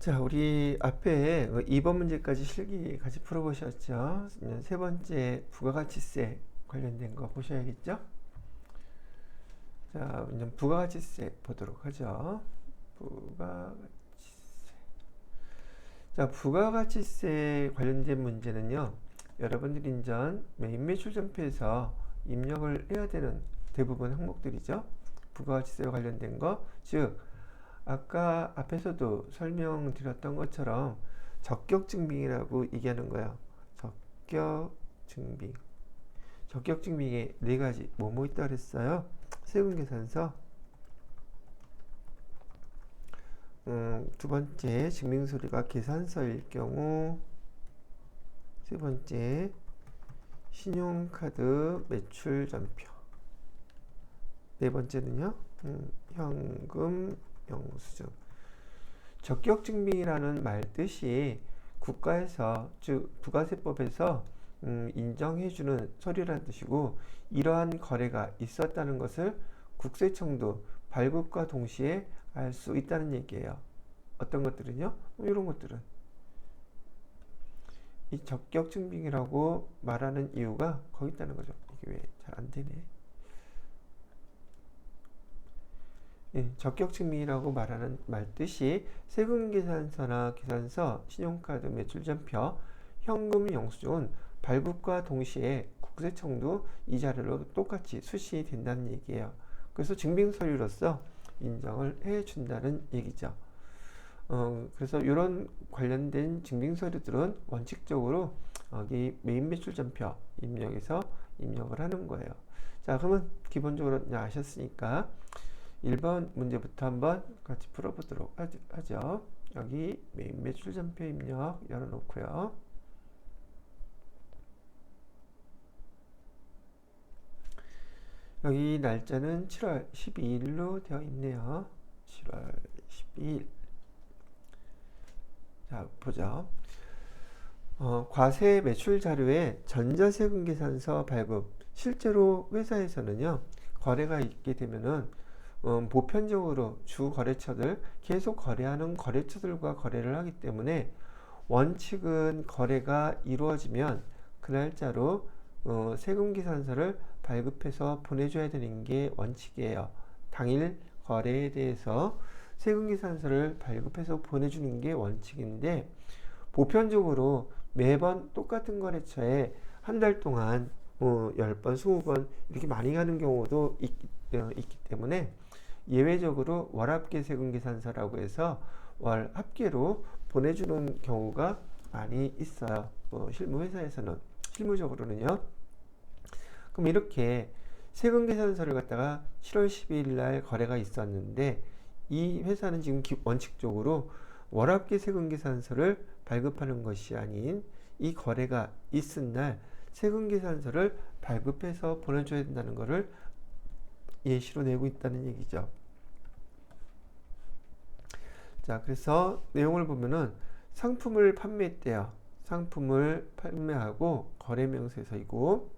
자, 우리 앞에 2번 문제까지 실기 같이 풀어보셨죠? 세 번째 부가가치세 관련된 거 보셔야겠죠? 자, 이제 부가가치세 보도록 하죠. 부가가치세. 자, 부가가치세 관련된 문제는요, 여러분들이 이제 메인 매출전표에서 입력을 해야 되는 대부분 항목들이죠. 부가가치세와 관련된 거, 즉 아까 앞에서도 설명드렸던 것처럼 적격증빙이라고 얘기하는 거예요. 적격증빙. 적격증빙에 네 가지 뭐뭐 있다 그랬어요? 세금계산서. 두 번째 증빙서류가 계산서일 경우. 세 번째 신용카드 매출전표. 네 번째는요, 현금 영수증. 적격증빙이라는 말 뜻이 국가에서, 즉 부가세법에서 인정해주는 서류라는 뜻이고, 이러한 거래가 있었다는 것을 국세청도 발급과 동시에 알 수 있다는 얘기예요. 어떤 것들은요? 이런 것들은 이 적격증빙이라고 말하는 이유가 거기 있다는 거죠. 이게 왜 잘 안 되네. 적격증빙이라고 말하는 말 뜻이 세금계산서나 계산서, 신용카드 매출전표, 현금 영수증은 발급과 동시에 국세청도 이 자료로 똑같이 수신된다는 얘기예요. 그래서 증빙서류로서 인정을 해준다는 얘기죠. 그래서 이런 관련된 증빙서류들은 원칙적으로 여기 메인 매출전표 입력해서 입력을 하는 거예요. 자, 그러면 기본적으로 아셨으니까 1번 문제부터 한번 같이 풀어보도록 하죠. 여기 메인 매출전표 입력 열어놓고요. 여기 날짜는 7월 12일로 되어 있네요. 7월 12일. 자, 보죠. 과세 매출 자료에 전자세금계산서 발급. 실제로 회사에서는요, 거래가 있게 되면은 보편적으로 주 거래처들, 계속 거래하는 거래처들과 거래를 하기 때문에 원칙은 거래가 이루어지면 그 날짜로 세금계산서를 발급해서 보내줘야 되는 게 원칙이에요. 당일 거래에 대해서 세금계산서를 발급해서 보내주는 게 원칙인데, 보편적으로 매번 똑같은 거래처에 한 달 동안 10번, 20번 이렇게 많이 가는 경우도 있기 때문에 예외적으로 월합계 세금계산서라고 해서 월 합계로 보내주는 경우가 많이 있어요. 실무회사에서는. 실무적으로는요. 그럼 이렇게 세금계산서를 갖다가 7월 12일 날 거래가 있었는데, 이 회사는 지금 원칙적으로 월합계 세금계산서를 발급하는 것이 아닌 이 거래가 있은 날 세금계산서를 발급해서 보내줘야 된다는 것을 예시로 내고 있다는 얘기죠. 자, 그래서 내용을 보면은 상품을 판매했대요. 상품을 판매하고 거래명세서이고,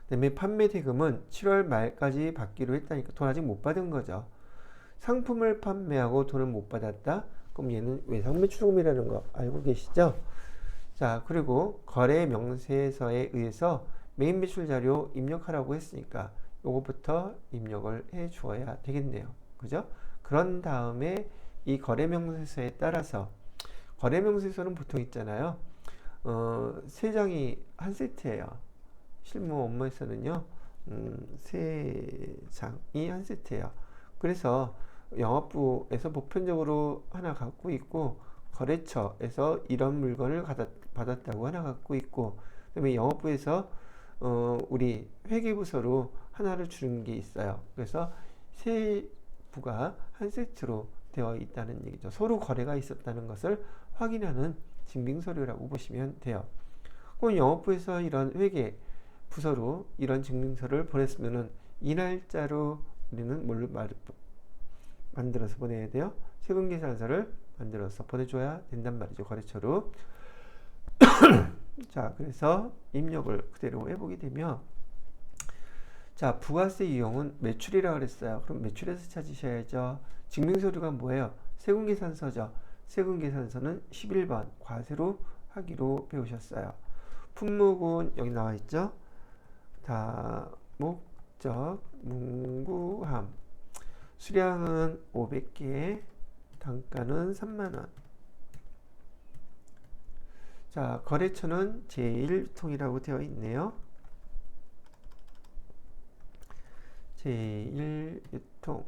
그다음에 판매 대금은 7월 말까지 받기로 했다니까 돈 아직 못 받은 거죠. 상품을 판매하고 돈을 못 받았다? 그럼 얘는 외상매출금이라는 거 알고 계시죠? 자, 그리고 거래 명세서에 의해서 메인 매출 자료 입력하라고 했으니까 요거부터 입력을 해 주어야 되겠네요. 그죠? 그런 다음에 이 거래 명세서에 따라서, 거래 명세서는 보통 있잖아요. 세 장이 한 세트예요. 실무 업무에서는요, 세 장이 한 세트예요. 그래서 영업부에서 보편적으로 하나 갖고 있고, 거래처에서 이런 물건을 받았다고 하나 갖고 있고, 그다음에 영업부에서 우리 회계부서로 하나를 주는 게 있어요. 그래서 세 부가 한 세트로 되어 있다는 얘기죠. 서로 거래가 있었다는 것을 확인하는 증빙서류라고 보시면 돼요. 그럼 영업부에서 이런 회계 부서로 이런 증빙서를 보냈으면은 이 날짜로 우리는 뭘 만들어서 보내야 돼요? 세금계산서를 만들어서 보내줘야 된단 말이죠. 거래처로. 자, 그래서 입력을 그대로 해보게 되면, 자, 부가세 이용은 매출이라고 그랬어요. 그럼 매출에서 찾으셔야죠. 증빙서류가 뭐예요? 세금계산서죠. 세금계산서는 11번 과세로 하기로 배우셨어요. 품목은 여기 나와 있죠. 다목적 문구함. 수량은 500개, 단가는 3만원. 자, 거래처는 제1유통이라고 되어 있네요. 제1유통.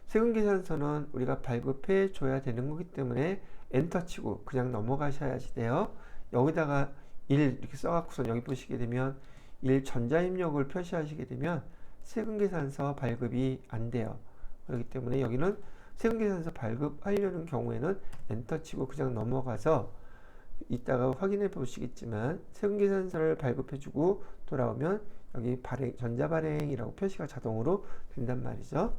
세금계산서는 우리가 발급해 줘야 되는 거기 때문에 엔터 치고 그냥 넘어가셔야지 돼요. 여기다가 1 이렇게 써갖고서 여기 보시게 되면 1 전자입력을 표시하시게 되면 세금계산서 발급이 안 돼요. 그렇기 때문에 여기는 세금계산서 발급하려는 경우에는 엔터 치고 그냥 넘어가서 이따가 확인해 보시겠지만 세금계산서를 발급해 주고 돌아오면 여기 발행, 전자발행이라고 표시가 자동으로 된단 말이죠.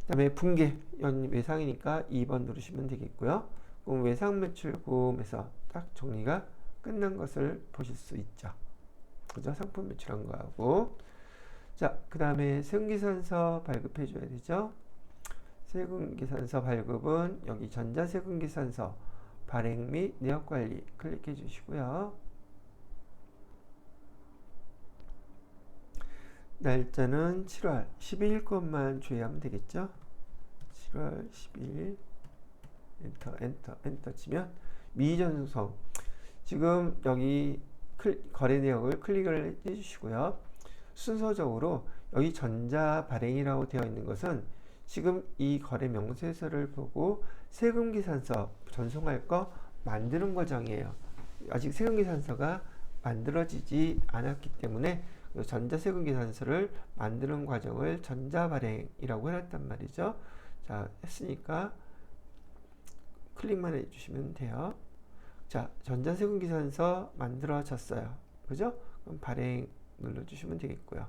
그 다음에 분계, 외상이니까 2번 누르시면 되겠고요. 그럼 외상매출금에서 딱 정리가 끝난 것을 보실 수 있죠. 그죠? 상품 매출한 거하고. 자, 그 다음에 세금계산서 발급해 줘야 되죠. 세금계산서 발급은 여기 전자세금계산서 발행 및 내역관리 클릭해 주시고요. 날짜는 7월 12일 것만 주의하면 되겠죠. 7월 12일 엔터 치면 미전송. 지금 여기 거래 내역을 클릭을 해 주시고요. 순서적으로 여기 전자 발행이라고 되어 있는 것은 지금 이 거래 명세서를 보고 세금계산서 전송할 거 만드는 과정이에요. 아직 세금계산서가 만들어지지 않았기 때문에 전자세금계산서를 만드는 과정을 전자발행이라고 해놨단 말이죠. 자, 했으니까 클릭만 해주시면 돼요. 자, 전자세금계산서 만들어졌어요. 그죠? 그럼 발행 눌러주시면 되겠고요.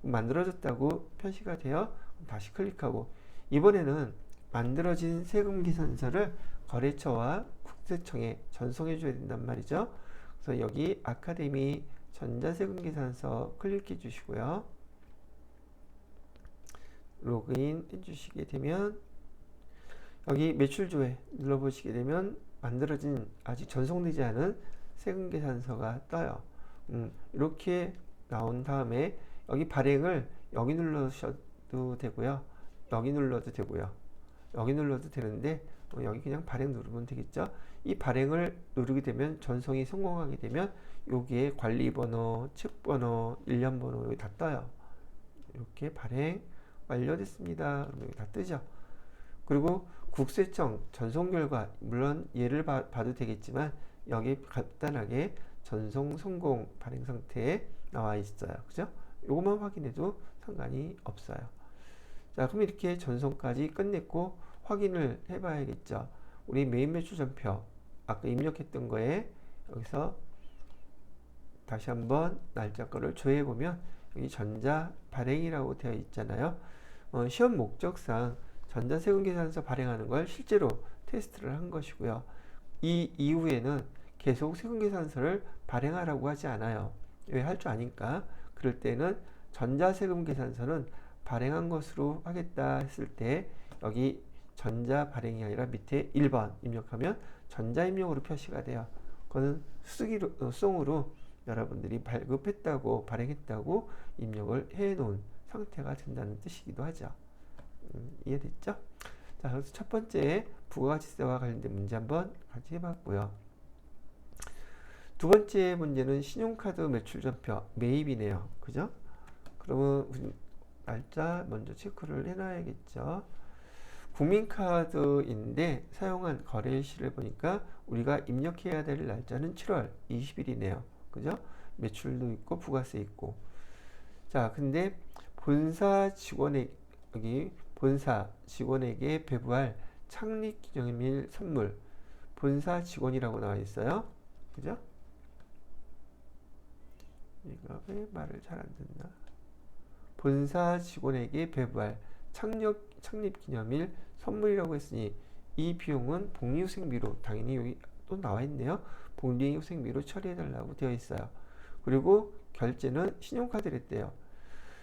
만들어졌다고 표시가 되어 다시 클릭하고, 이번에는 만들어진 세금계산서를 거래처와 국세청에 전송해 줘야 된단 말이죠. 그래서 여기 아카데미 전자세금계산서 클릭해 주시고요. 로그인 해 주시게 되면 여기 매출조회 눌러보시게 되면 만들어진 아직 전송되지 않은 세금계산서가 떠요. 이렇게 나온 다음에 여기 발행을 여기 눌러셔도 되고요. 여기 눌러도 되고요. 여기 눌러도 되는데 여기 그냥 발행 누르면 되겠죠. 이 발행을 누르게 되면 전송이 성공하게 되면 여기에 관리번호, 측번호, 일련번호 여기 다 떠요. 이렇게 발행 완료됐습니다. 그러면 여기 다 뜨죠. 그리고 국세청 전송 결과, 물론 얘를 봐도 되겠지만 여기 간단하게 전송 성공 발행 상태에 나와 있어요. 그죠? 요것만 확인해도 상관이 없어요. 자, 그럼 이렇게 전송까지 끝냈고 확인을 해 봐야겠죠. 우리 메인 매출 전표 아까 입력했던 거에 여기서 다시 한번 날짜 거를 조회해 보면 여기 전자 발행이라고 되어 있잖아요. 시험 목적상 전자세금계산서 발행하는 걸 실제로 테스트를 한 것이고요. 이 이후에는 계속 세금계산서를 발행하라고 하지 않아요. 왜? 할 줄 아니까. 그럴 때는 전자세금계산서는 발행한 것으로 하겠다 했을 때 여기 전자 발행이 아니라 밑에 1번 입력하면 전자입력으로 표시가 돼요. 그거는 수송으로 여러분들이 발급했다고 발행했다고 입력을 해 놓은 상태가 된다는 뜻이기도 하죠. 이해됐죠? 자, 그래서 첫 번째 부가가치세와 관련된 문제 한번 같이 해봤고요. 두 번째 문제는 신용카드 매출전표 매입이네요. 그죠? 그러면 우리 날짜 먼저 체크를 해놔야겠죠. 국민카드인데 사용한 거래일시를 보니까 우리가 입력해야 될 날짜는 7월 20일이네요. 그죠? 매출도 있고 부가세 있고. 자, 근데 본사 직원에게 여기 본사 직원에게 배부할 창립기념일 선물, 본사 직원이라고 나와 있어요. 그죠? 이거 왜 말을 잘 안 듣나? 본사 직원에게 배부할 창립기념일 선물이라고 했으니 이 비용은 복리후생비로, 당연히 여기 또 나와 있네요. 복리후생비로 처리해달라고 되어 있어요. 그리고 결제는 신용카드를 했대요.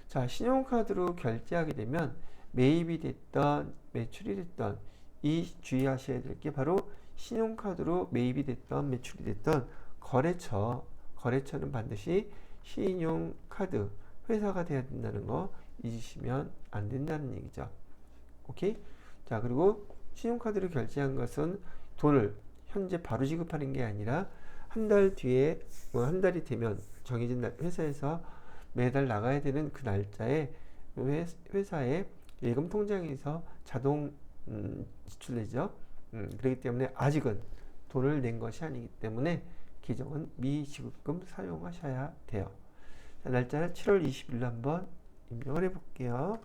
자, 신용카드로 결제하게 되면 매입이 됐던 매출이 됐던 이 주의하셔야 될 게 바로 신용카드로 매입이 됐던 매출이 됐던 거래처는 반드시 신용카드 회사가 돼야 된다는 거 잊으시면 안 된다는 얘기죠. 오케이? 자, 그리고 신용카드로 결제한 것은 돈을 현재 바로 지급하는 게 아니라 한 달 뒤에 한 달이 되면 정해진 회사에서 매달 나가야 되는 그 날짜에 회사의 예금 통장에서 자동 지출되죠. 그렇기 때문에 아직은 돈을 낸 것이 아니기 때문에 계정은 미지급금 사용하셔야 돼요. 자, 날짜는 7월 20일 한번 입력을 해볼게요.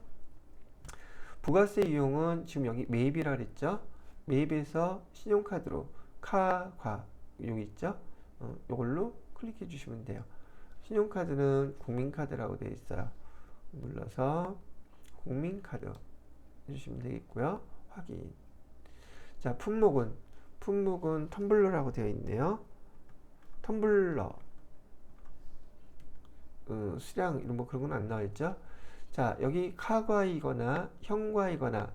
부가세 유형은 지금 여기 매입이라 그랬죠. 매입에서 신용카드로 카과 여기 있죠. 이걸로 클릭해 주시면 돼요. 신용카드는 국민카드라고 되어 있어요. 눌러서 국민카드 해주시면 되겠고요. 확인. 자, 품목은 텀블러라고 되어 있네요. 텀블러, 수량 이런 뭐 그런 건 안 나와 있죠. 자, 여기 카과이거나 형과이거나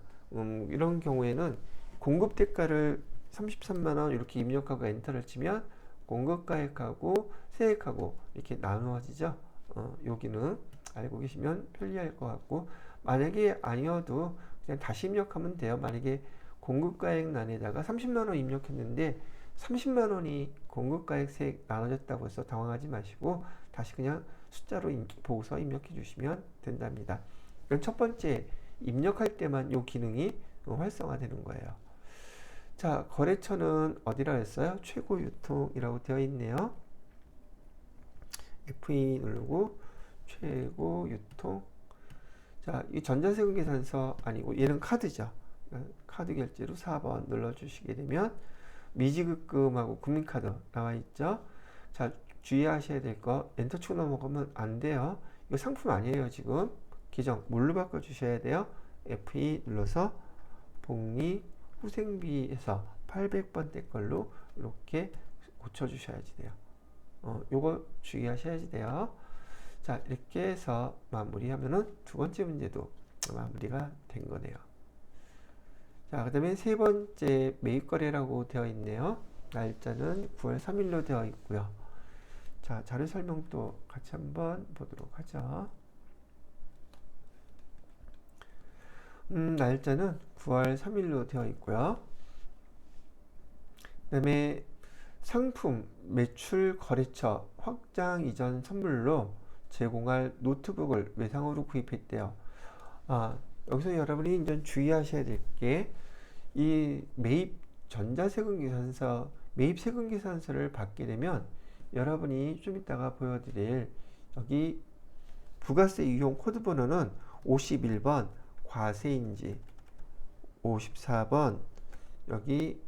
이런 경우에는 공급 대가를 33만 원 이렇게 입력하고 엔터를 치면 공급가액하고 세액하고 이렇게 나누어지죠. 여기는 알고 계시면 편리할 것 같고, 만약에 아니어도 그냥 다시 입력하면 돼요. 만약에 공급가액란에다가 30만 원 입력했는데 30만 원이 공급가액 세액 나눠졌다고 해서 당황하지 마시고 다시 그냥 숫자로 보고서 입력해 주시면 된답니다. 그럼 첫 번째 입력할 때만 이 기능이 활성화되는 거예요. 자, 거래처는 어디라 했어요? 최고 유통이라고 되어 있네요. F2 누르고 최고 유통. 자, 이 전자세금 계산서 아니고 얘는 카드죠. 카드 결제로 4번 눌러주시게 되면 미지급금하고 국민카드 나와 있죠. 자, 주의하셔야 될 거, 엔터 치고 넘어가면 안 돼요. 이거 상품 아니에요. 지금 계정 뭘로 바꿔 주셔야 돼요? F2 눌러서 복리 후생비에서 800번대 걸로 이렇게 고쳐 주셔야지 돼요. 요거 주의하셔야지 돼요. 자, 이렇게 해서 마무리하면은 두 번째 문제도 마무리가 된 거네요. 자, 그 다음에 세 번째 매입거래라고 되어 있네요. 날짜는 9월 3일로 되어 있고요. 자, 자료 설명도 같이 한번 보도록 하죠. 날짜는 9월 3일로 되어 있고요. 그 다음에 상품, 매출, 거래처, 확장 이전 선물로 제공할 노트북을 외상으로 구입했대요. 여기서 여러분이 이제 주의하셔야 될 게, 이 매입 전자세금 계산서, 매입 세금 계산서를 받게 되면 여러분이 좀 이따가 보여드릴 여기 부가세 유형 코드 번호는 51번 과세인지, 54번 여기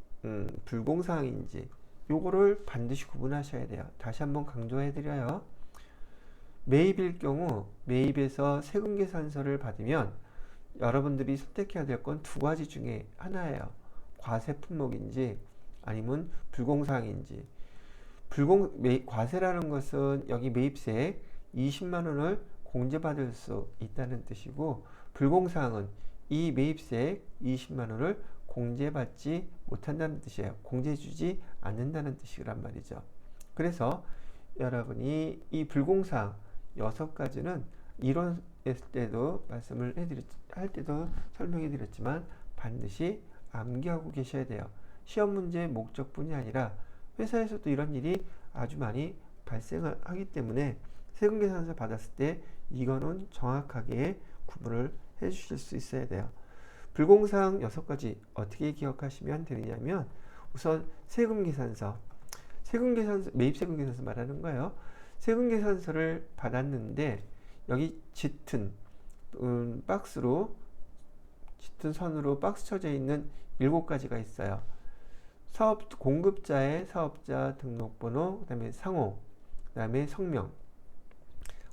불공사항인지 요거를 반드시 구분하셔야 돼요. 다시 한번 강조해 드려요. 매입일 경우 매입에서 세금 계산서를 받으면 여러분들이 선택해야 될 건 두 가지 중에 하나예요. 과세 품목인지 아니면 불공사항인지. 과세라는 것은 여기 매입세 20만 원을 공제받을 수 있다는 뜻이고, 불공사항은 이 매입세 20만 원을 공제받지 못한다는 뜻이에요. 공제해주지 않는다는 뜻이란 말이죠. 그래서 여러분이 이 불공사항 6가지는 이론 때도 할 때도 설명해 드렸지만 반드시 암기하고 계셔야 돼요. 시험 문제 목적뿐이 아니라 회사에서도 이런 일이 아주 많이 발생하기 때문에 세금 계산서 받았을 때 이거는 정확하게 구분을 해 주실 수 있어야 돼요. 불공사항 6가지 어떻게 기억하시면 되느냐면, 우선 세금계산서, 매입세금계산서 말하는 거예요. 세금계산서를 받았는데 여기 짙은 선으로 박스 쳐져 있는 7가지가 있어요. 공급자의 사업자 등록번호, 그 다음에 상호, 그 다음에 성명,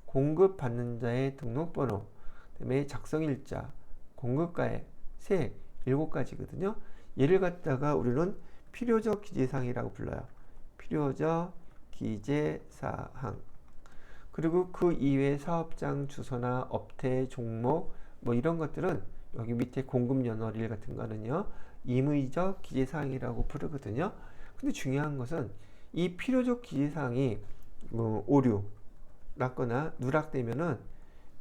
공급받는 자의 등록번호, 그 다음에 작성일자, 공급가액, 세액 7가지거든요. 얘를 갖다가 우리는 필요적 기재사항이라고 불러요. 필요적 기재사항. 그리고 그 이외의 사업장 주소나 업태, 종목 뭐 이런 것들은 여기 밑에 공급연월일 같은 거는요, 임의적 기재사항이라고 부르거든요. 근데 중요한 것은 이 필요적 기재사항이 오류 났거나 누락되면은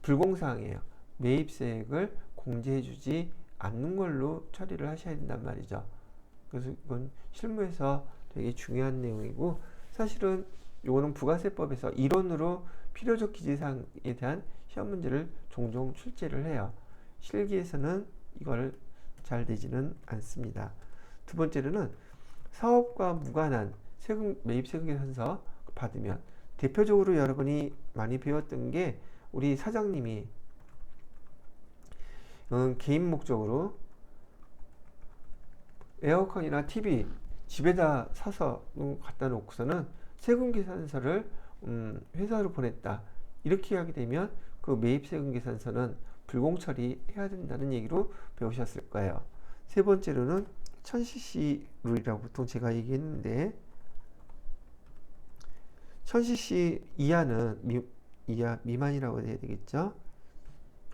불공사항이에요. 매입세액을 공제해주지 않는 걸로 처리를 하셔야 된단 말이죠. 그래서 이건 실무에서 되게 중요한 내용이고, 사실은 이거는 부가세법에서 이론으로 필요적 기재사항에 대한 시험 문제를 종종 출제를 해요. 실기에서는 이걸 잘 되지는 않습니다. 두 번째로는 사업과 무관한 매입세금 계산서 받으면 대표적으로 여러분이 많이 배웠던 게 우리 사장님이 개인 목적으로 에어컨이나 TV 집에다 사서 갖다 놓고서는 세금 계산서를 회사로 보냈다, 이렇게 하게 되면 그 매입세금 계산서는 불공 처리해야 된다는 얘기로 배우셨을 거예요. 세 번째로는 1000cc 룰이라고 보통 제가 얘기했는데, 1000cc 이하는 미만이라고 해야 되겠죠.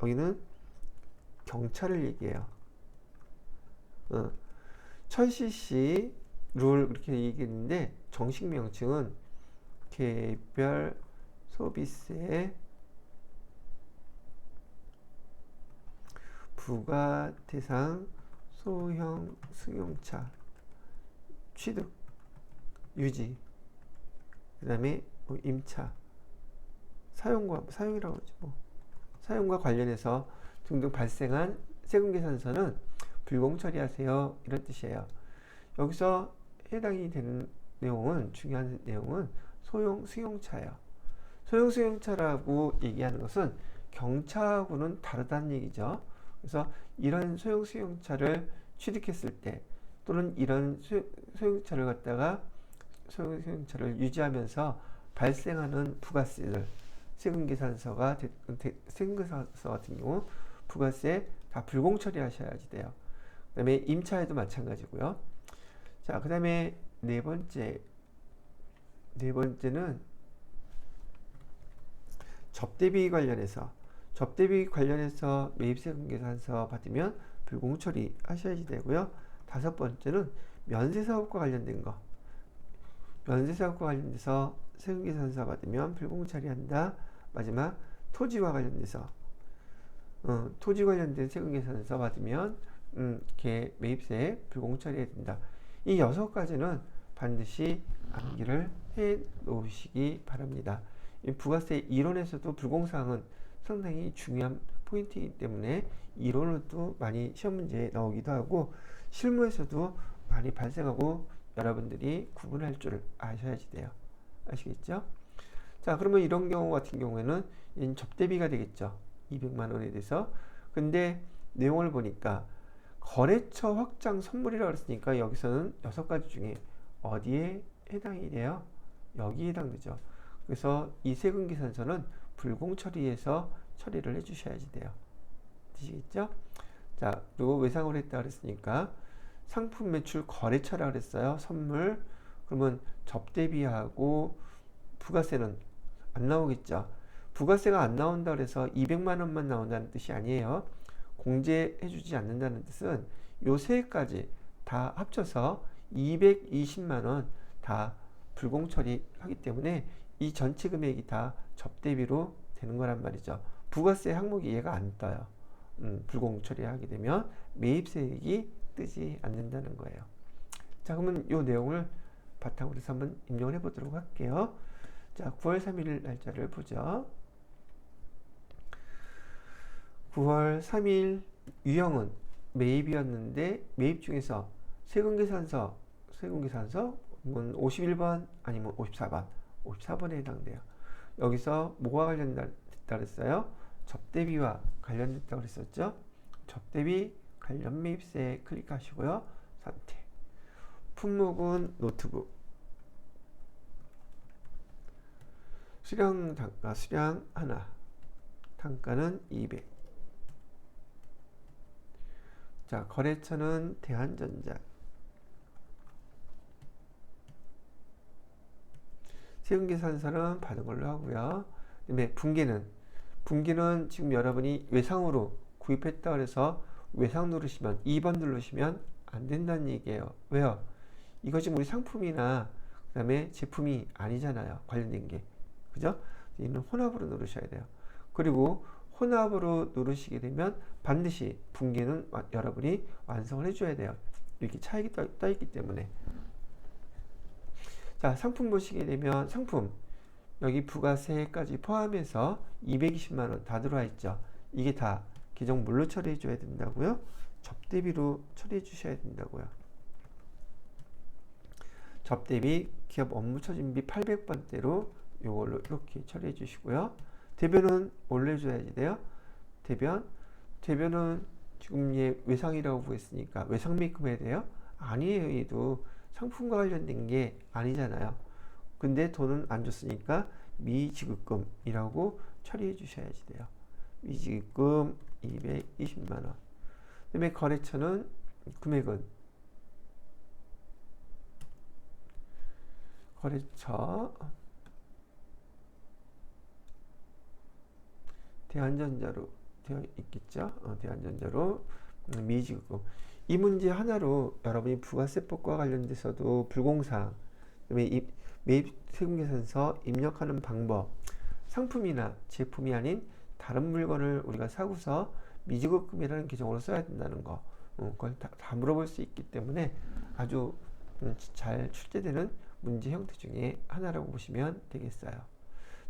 여기는 경차를 얘기해요. 1000cc 룰 그렇게 얘기했는데, 정식 명칭은 개별 소비세 부과 대상 소형 승용차 취득 유지, 그 다음에 임차 사용이라고 하죠. 사용과 관련해서 등등 발생한 세금 계산서는 불공 처리하세요, 이런 뜻이에요. 여기서 해당이 되는 내용은, 중요한 내용은 소형 승용차예요. 소형 승용차라고 얘기하는 것은 경차하고는 다르다는 얘기죠. 그래서 이런 소형 승용차를 취득했을 때, 또는 이런 소형차를 갖다가 소형 승용차를 유지하면서 발생하는 부가세들, 세금 계산서 같은 경우 부가세 다 불공 처리하셔야지 돼요. 그 다음에 임차에도 마찬가지고요. 자, 그 다음에 네 번째는 접대비 관련해서 매입세금 계산서 받으면 불공 처리 하셔야지 되고요. 다섯 번째는 면세사업과 관련된 거, 면세사업과 관련돼서 세금 계산서 받으면 불공 처리한다. 마지막 토지와 관련돼서 토지 관련된 세금 계산서 받으면 매입세 불공 처리해야 된다. 이 6가지는 반드시 암기를 해 놓으시기 바랍니다. 이 부가세 이론에서도 불공사항은 상당히 중요한 포인트이기 때문에 이론으로도 많이 시험 문제에 나오기도 하고, 실무에서도 많이 발생하고 여러분들이 구분할 줄 아셔야지 돼요. 아시겠죠? 자, 그러면 이런 경우 같은 경우에는 접대비가 되겠죠. 200만 원에 대해서. 근데 내용을 보니까 거래처 확장 선물이라고 했으니까 여기서는 6가지 중에 어디에 해당이 돼요? 여기에 해당되죠. 그래서 이 세금 계산서는 불공 처리해서 처리를 해 주셔야지 돼요. 되시겠죠? 자, 그리고 외상을 했다 그랬으니까 상품 매출 거래처라 그랬어요. 선물. 그러면 접대비하고 부가세는 안 나오겠죠. 부가세가 안 나온다 그래서 200만 원만 나온다는 뜻이 아니에요. 공제해 주지 않는다는 뜻은 요 세 가지 다 합쳐서 220만 원 다 불공 처리하기 때문에 이 전체 금액이 다 접대비로 되는 거란 말이죠. 부가세 항목이 얘가 안 떠요. 불공 처리하게 되면 매입세액이 뜨지 않는다는 거예요. 자, 그러면 이 내용을 바탕으로 해서 한번 입력을 해보도록 할게요. 자, 9월 3일 날짜를 보죠. 9월 3일 유형은 매입이었는데, 매입 중에서 세금계산서 51번 아니면 54번에 해당돼요. 여기서 뭐가 관련됐다 그랬어요? 접대비와 관련됐다고 그랬었죠. 접대비 관련 매입세 클릭하시고요. 선택. 품목은 노트북. 수량 단가 수량 하나. 단가는 200. 자, 거래처는 대한전자. 세금계산서는 받은 걸로 하고요. 그다음에 분기는 지금 여러분이 외상으로 구입했다 그래서 외상 누르시면 2번 누르시면 안 된다는 얘기예요. 왜요? 이거 지금 우리 상품이나 그다음에 제품이 아니잖아요. 관련된 게. 그죠? 이는 혼합으로 누르셔야 돼요. 그리고 혼합으로 누르시게 되면 반드시 분기는 여러분이 완성을 해줘야 돼요. 이렇게 차익이 떠 있기 때문에. 자, 상품 보시게 되면 상품 여기 부가세까지 포함해서 220만원 다 들어와 있죠. 이게 다 계정 뭘로 처리해 줘야 된다고요? 접대비로 처리해 주셔야 된다고요. 접대비 기업 업무 추진비 800번대로 요걸로 이렇게 처리해 주시고요. 대변은 올려줘야지 돼요. 대변은 지금 얘 외상이라고 보였으니까 외상 메이크업 해야 돼요? 아니에요. 얘도 상품과 관련된 게 아니잖아요. 근데 돈은 안 줬으니까 미지급금이라고 처리해 주셔야지 돼요. 미지급금 220만원. 그 다음에 거래처는 금액은 거래처 대한전자로 되어 있겠죠. 대한전자로 미지급금. 이 문제 하나로 여러분이 부가세법과 관련돼서도 불공사항, 그다음에 매입 세금계산서 입력하는 방법, 상품이나 제품이 아닌 다른 물건을 우리가 사고서 미지급금이라는 계정으로 써야 된다는 거, 그걸 다 물어볼 수 있기 때문에 아주 잘 출제되는 문제 형태 중에 하나라고 보시면 되겠어요.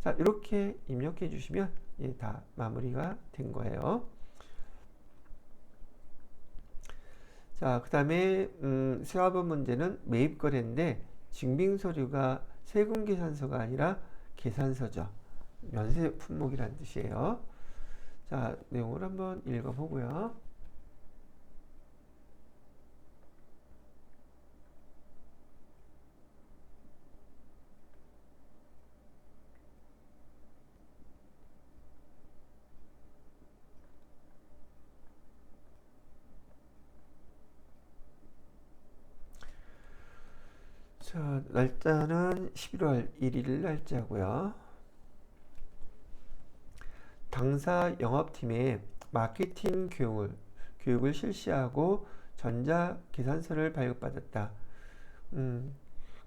자, 이렇게 입력해 주시면 다 마무리가 된 거예요. 자, 그 다음에 세화번 문제는 매입거래인데 증빙서류가 세금계산서가 아니라 계산서죠. 면세 품목이라는 뜻이에요. 자, 내용을 한번 읽어보고요. 자, 날짜는 11월 1일 날짜고요. 당사 영업팀에 마케팅 교육을 실시하고 전자계산서를 발급받았다.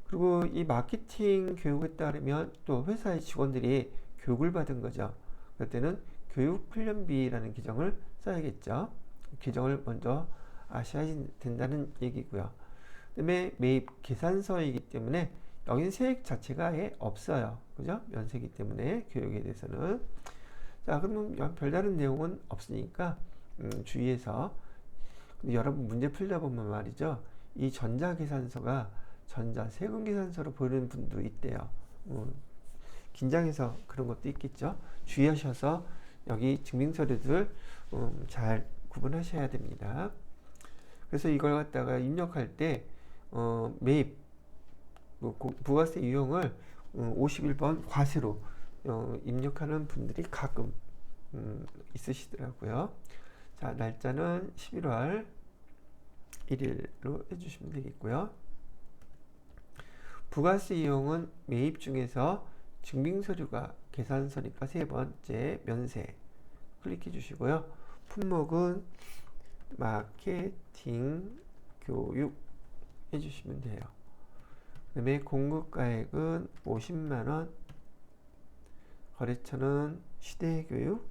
그리고 이 마케팅 교육에 따르면 또 회사의 직원들이 교육을 받은 거죠. 그럴 때는 교육훈련비라는 계정을 써야겠죠. 계정을 먼저 아셔야 된다는 얘기고요. 그다음에 매입 계산서이기 때문에 여긴 세액 자체가 아예 없어요. 그죠? 면세기 때문에 교육에 대해서는. 자, 그러면 별다른 내용은 없으니까 주의해서. 근데 여러분 문제 풀다 보면 말이죠. 이 전자계산서가 전자세금계산서로 보이는 분도 있대요. 긴장해서 그런 것도 있겠죠. 주의하셔서 여기 증빙서류들 잘 구분하셔야 됩니다. 그래서 이걸 갖다가 입력할 때 매입 부가세 유형을 51번 과세로 입력하는 분들이 가끔 있으시더라고요. 자, 날짜는 11월 1일로 해주시면 되겠고요. 부가세 이용은 매입 중에서 증빙서류가 계산서니까 세 번째 면세 클릭해 주시고요. 품목은 마케팅 교육 해주시면 돼요. 그 다음에 공급가액은 50만원, 거래처는 시대교육.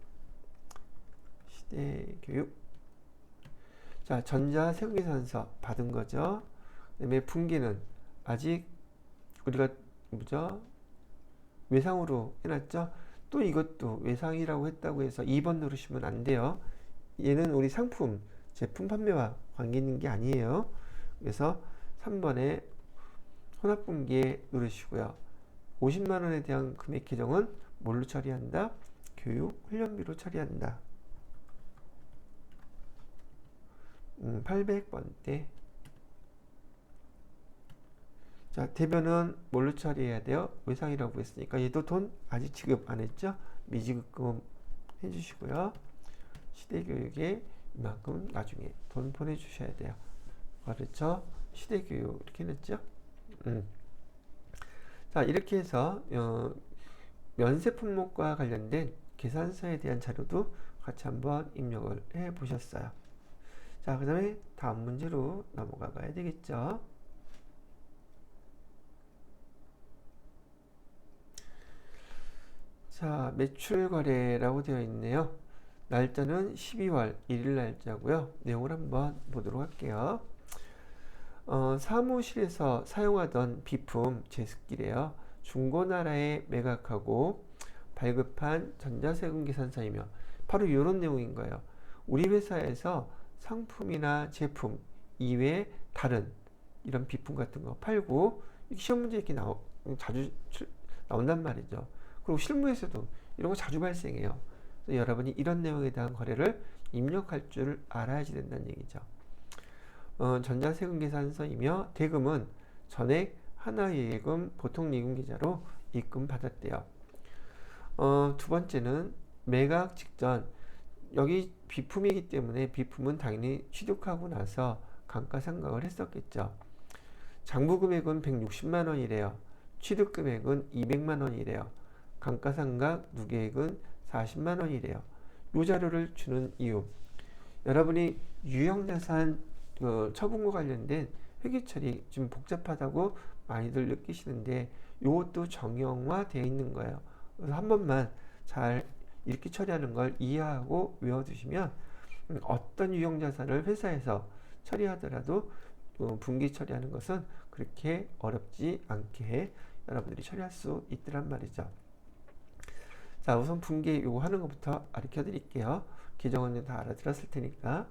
자, 전자세금계산서 받은 거죠. 그 다음에 분기는 아직 우리가 뭐죠? 외상으로 해놨죠. 또 이것도 외상이라고 했다고 해서 2번 누르시면 안 돼요. 얘는 우리 상품, 제품 판매와 관계 있는 게 아니에요. 그래서 3번에 혼합분기에 누르시고요. 50만원에 대한 금액 계정은 뭘로 처리한다? 교육 훈련비로 처리한다. 800번대. 자, 대변은 뭘로 처리해야 돼요? 외상이라고 했으니까 얘도 돈 아직 지급 안 했죠? 미지급금 해주시고요. 시대교육에 이만큼 나중에 돈 보내주셔야 돼요. 그렇죠? 시대교육 이렇게 했죠? 자, 이렇게 해서 면세 품목과 관련된 계산서에 대한 자료도 같이 한번 입력을 해 보셨어요. 자, 그 다음에 다음 문제로 넘어가 봐야 되겠죠. 자, 매출 거래라고 되어 있네요. 날짜는 12월 1일 날짜고요. 내용을 한번 보도록 할게요. 사무실에서 사용하던 비품 제습기래요. 중고나라에 매각하고 발급한 전자세금 계산서이며 바로 이런 내용인 거예요. 우리 회사에서 상품이나 제품 이외에 다른 이런 비품 같은 거 팔고 시험 문제 이렇게 자주 나온단 말이죠. 그리고 실무에서도 이런 거 자주 발생해요. 그래서 여러분이 이런 내용에 대한 거래를 입력할 줄 알아야지 된다는 얘기죠. 전자세금 계산서이며 대금은 전액 하나예금 보통예금 계좌로 입금받았대요. 두 번째는 매각 직전 여기 비품이기 때문에 비품은 당연히 취득하고 나서 감가상각을 했었겠죠. 장부 금액은 160만 원이래요. 취득 금액은 200만 원이래요. 감가상각 누계액은 40만 원이래요. 이 자료를 주는 이유, 여러분이 유형자산 처분과 관련된 회계처리 좀 복잡하다고 많이들 느끼시는데 이것도 정형화 되어 있는 거예요. 그래서 한 번만 잘 이렇게 처리하는 걸 이해하고 외워두시면 어떤 유형자산을 회사에서 처리하더라도 분기 처리하는 것은 그렇게 어렵지 않게 여러분들이 처리할 수 있더란 말이죠. 자, 우선 분기 요거 하는 것부터 가르쳐 드릴게요. 기정은 다 알아들었을 테니까.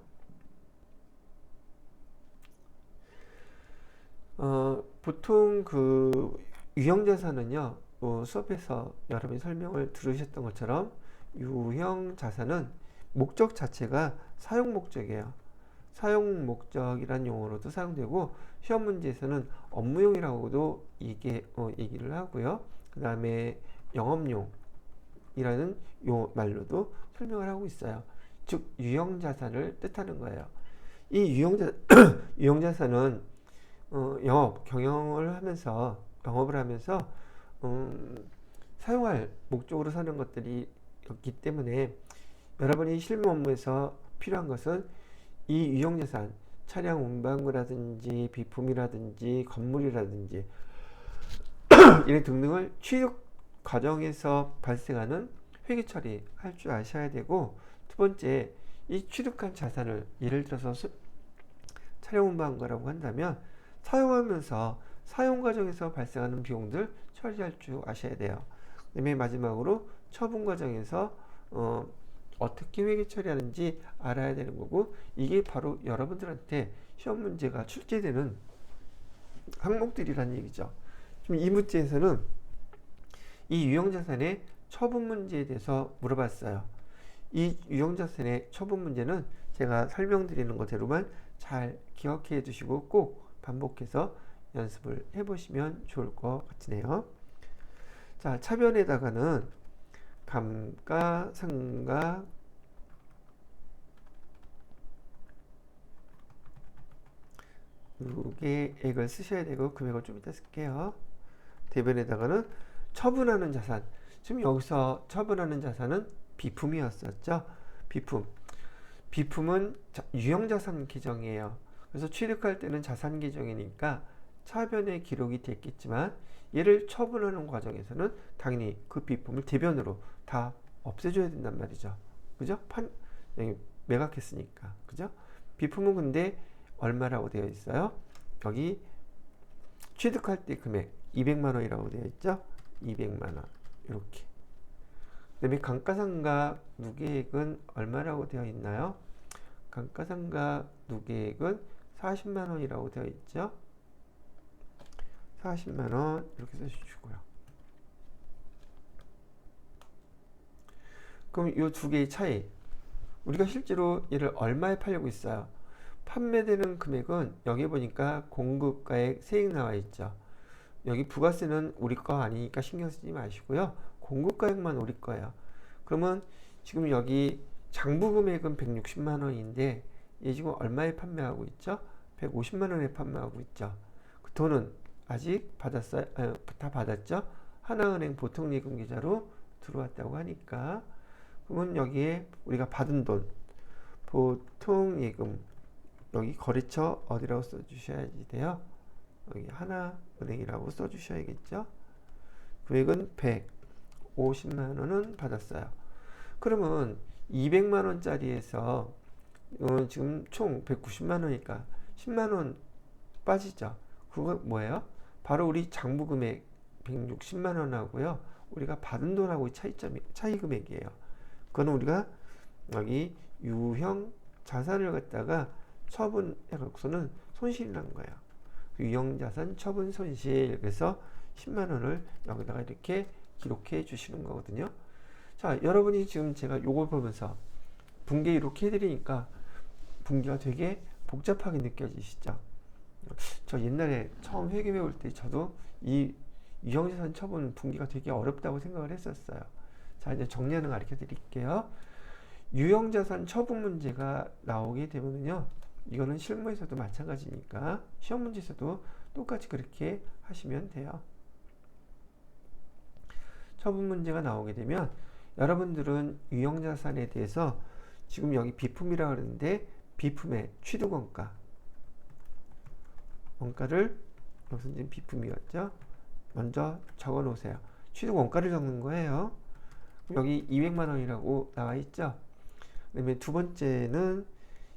보통 그 유형자산은요, 수업에서 여러분이 설명을 들으셨던 것처럼 유형자산은 목적 자체가 사용 목적이에요. 사용 목적이란 용어로도 사용되고 시험 문제에서는 업무용이라고도 얘기를 하고요. 그 다음에 영업용이라는 요 말로도 설명을 하고 있어요. 즉 유형자산을 뜻하는 거예요. 이 유형자산은 영업을 하면서 사용할 목적으로 사는 것들이 있기 때문에 여러분이 실무 업무에서 필요한 것은 이 유형자산, 차량 운반구라든지 비품이라든지 건물이라든지 이런 등등을 취득 과정에서 발생하는 회계 처리할 줄 아셔야 되고, 두 번째, 이 취득한 자산을 예를 들어서 차량 운반구라고 한다면 사용하면서 사용 과정에서 발생하는 비용들 처리할 줄 아셔야 돼요. 그다음에 마지막으로 처분 과정에서 어떻게 회계 처리하는지 알아야 되는 거고, 이게 바로 여러분들한테 시험 문제가 출제되는 항목들이라는 얘기죠. 지금 이 문제에서는 이 유형자산의 처분 문제에 대해서 물어봤어요. 이 유형자산의 처분 문제는 제가 설명드리는 것대로만 잘 기억해 두시고 꼭 반복해서 연습을 해보시면 좋을 것 같으네요. 자, 차변에다가는 감가상각 누계액을 쓰셔야 되고 금액을 좀 이따 쓸게요. 대변에다가는 처분하는 자산. 지금 여기서 처분하는 자산은 비품이었었죠. 비품은 유형자산 계정이에요. 그래서 취득할 때는 자산 계정이니까 차변에 기록이 됐겠지만 얘를 처분하는 과정에서는 당연히 그 비품을 대변으로 다 없애줘야 된단 말이죠. 그죠? 매각했으니까. 그죠? 비품은 근데 얼마라고 되어 있어요? 여기 취득할 때 금액 200만 원이라고 되어 있죠? 200만 원. 이렇게. 그다음에 감가상각 누계액은 얼마라고 되어 있나요? 감가상각 누계액은 40만 원이라고 되어 있죠? 40만 원 이렇게 써주시고요. 그럼 이 두 개의 차이, 우리가 실제로 얘를 얼마에 팔려고 있어요? 판매되는 금액은 여기 보니까 공급가액 세액 나와 있죠. 여기 부가세는 우리 거 아니니까 신경 쓰지 마시고요. 공급가액만 우리 거예요. 그러면 지금 여기 장부 금액은 160만 원인데 얘 지금 얼마에 판매하고 있죠? 150만 원에 판매하고 있죠. 그 돈은 아직 받았어요? 다 받았죠? 하나은행 보통예금 계좌로 들어왔다고 하니까, 그러면 여기에 우리가 받은 돈 보통예금 여기 거래처 어디라고 써주셔야지 돼요. 여기 하나은행이라고 써주셔야겠죠. 금액은 150만 원은 받았어요. 그러면 200만 원짜리에서 지금 총 190만 원이니까 10만 원 빠지죠. 그거 뭐예요? 바로 우리 장부 금액 160만 원하고요. 우리가 받은 돈하고 차이 금액이에요. 그거는 우리가 여기 유형 자산을 갖다가 처분해갖고서는 손실이 난 거예요. 유형 자산 처분 손실. 그래서 10만 원을 여기다가 이렇게 기록해 주시는 거거든요. 자, 여러분이 지금 제가 요걸 보면서 분계 이렇게 해드리니까 분계가 되게 복잡하게 느껴지시죠? 저 옛날에 처음 회계 배울 때 저도 이 유형자산 처분 분계가 되게 어렵다고 생각을 했었어요. 자, 이제 정리하는 거 가르쳐 드릴게요. 유형자산 처분 문제가 나오게 되면요, 이거는 실무에서도 마찬가지니까 시험 문제에서도 똑같이 그렇게 하시면 돼요. 처분 문제가 나오게 되면 여러분들은 유형자산에 대해서 지금 여기 비품이라고 하는데 비품의 취득원가, 원가를 여기서 지금 비품이었죠. 먼저 적어 놓으세요. 취득원가를 적는 거예요. 여기 200만 원이라고 나와 있죠. 그다음에 두 번째는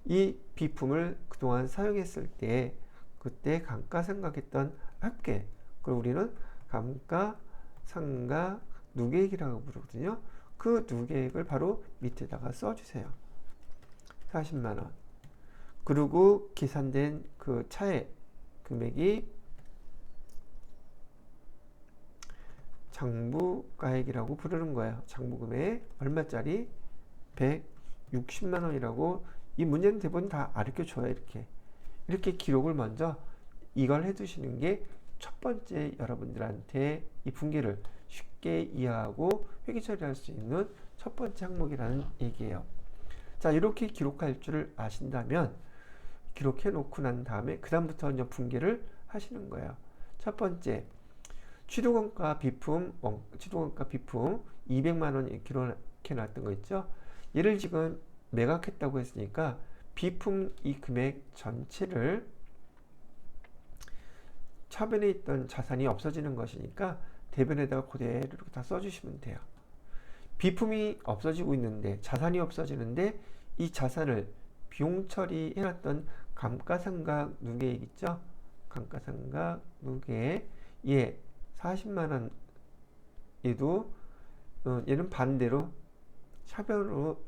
이 비품을 그동안 사용했을 때 그때 감가상각했던 합계, 그걸 우리는 감가상각 누계액이라고 부르거든요. 그 누계액을 바로 밑에다가 써주세요. 40만 원. 그리고 계산된 그 차액 금액이 장부가액이라고 부르는 거예요. 장부금액 얼마짜리? 160만 원이라고. 이 문제는 대부분 다 가르쳐 줘요. 이렇게 기록을 먼저 이걸 해두시는 게 첫 번째 여러분들한테 이 분계를 쉽게 이해하고 회계 처리할 수 있는 첫 번째 항목이라는 얘기예요. 자, 이렇게 기록할 줄을 아신다면 기록해 놓고 난 다음에 그 다음부터 이제 분계를 하시는 거예요. 첫 번째, 취득원가 비품 200만 원 기록해 놨던 거 있죠. 얘를 지금 매각했다고 했으니까 비품 이 금액 전체를 차변에 있던 자산이 없어지는 것이니까 대변에다가 그대로 이렇게 다 써주시면 돼요. 비품이 없어지고 있는데, 자산이 없어지는데 이 자산을 비용 처리해놨던 감가상각 누계액 있죠? 감가상각 누계액, 예, 40만 원. 얘도 얘는 반대로 차변으로